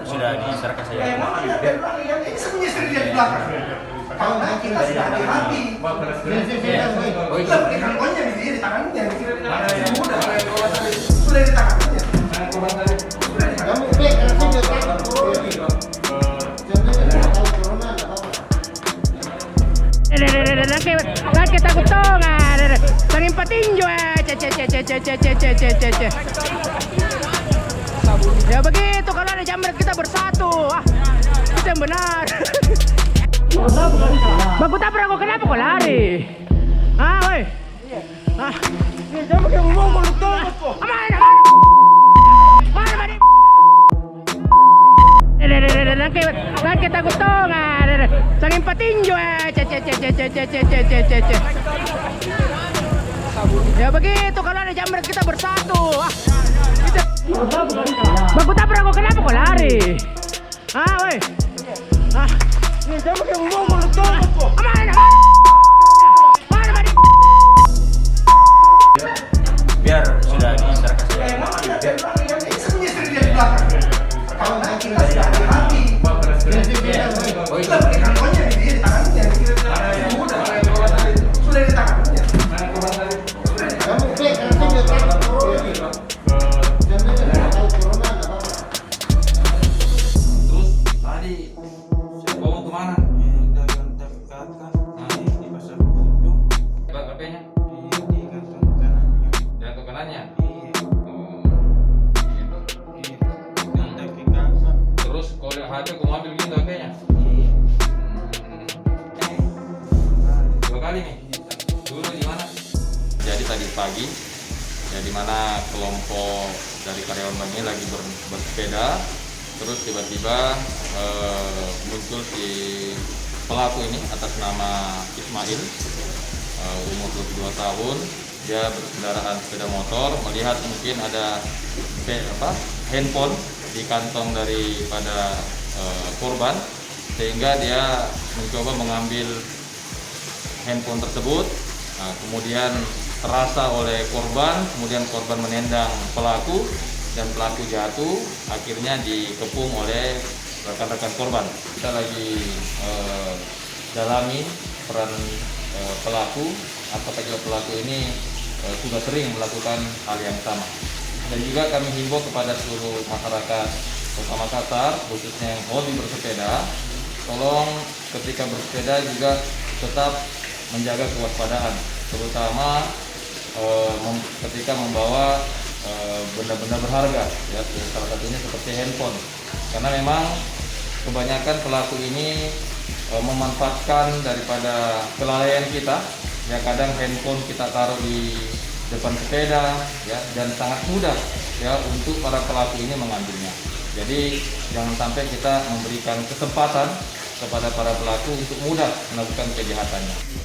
Sudah diserahkan saya. Ini semuanya istri dia di belakang. Kalau kita sudah hati-hati. Kita beri handphonenya di tangannya. Mudah. Sudah di tangannya. Lagi takut tongan, sering patinju ya begitu kalau ada jamret kita bersatu, itu yang benar. Baku tabrak kok, kenapa kok lari? Woi. Jangan yang ngomong lu tuh. Mana? Lagi takut tongan, sering patinju ya begitu kalau ada jamret kita bersatu, baku tabrak kok, kenapa kok lari? Woi. Jangan yang ngomong lu tuh. Mana? Biar sudah diserahkan saya. Ini semuanya istri dia di belakang. Kalau kita sudah hati-hati. Kita beri handphonenya di tangannya. Mudah. Sudah di tangannya. Terus tadi saya bawa kemana? Di pasar Bujung. HP-nya? Di kantong kanannya. Jatuh kanannya. Kontak ke kakak. Terus kalau lihat HP aku ambil gitu HP-nya. Dua kali nih. Dulu di mana? Jadi tadi pagi, ya di mana kelompok dari karyawan bank ini lagi bersepeda, terus tiba-tiba muncul si pelaku ini atas nama Ismail, umur 22 tahun. Dia berkendaraan sepeda motor, melihat mungkin ada handphone di kantong daripada korban, sehingga dia mencoba mengambil handphone tersebut. Nah, kemudian terasa oleh korban, kemudian korban menendang pelaku dan pelaku jatuh, akhirnya dikepung oleh rekan-rekan korban. Kita lagi dalami peran pelaku, apakah juga pelaku ini sudah sering melakukan hal yang sama. Dan juga kami himbau kepada seluruh masyarakat Kota Makassar, khususnya yang hobi bersepeda, tolong ketika bersepeda juga tetap menjaga kewaspadaan, terutama ketika membawa benda-benda berharga, ya, salah satunya seperti handphone, karena memang kebanyakan pelaku ini memanfaatkan daripada kelalaian kita, ya, kadang handphone kita taruh di depan sepeda, ya, dan sangat mudah, ya, untuk para pelaku ini mengambilnya. Jadi jangan sampai kita memberikan kesempatan kepada para pelaku untuk mudah melakukan kejahatannya.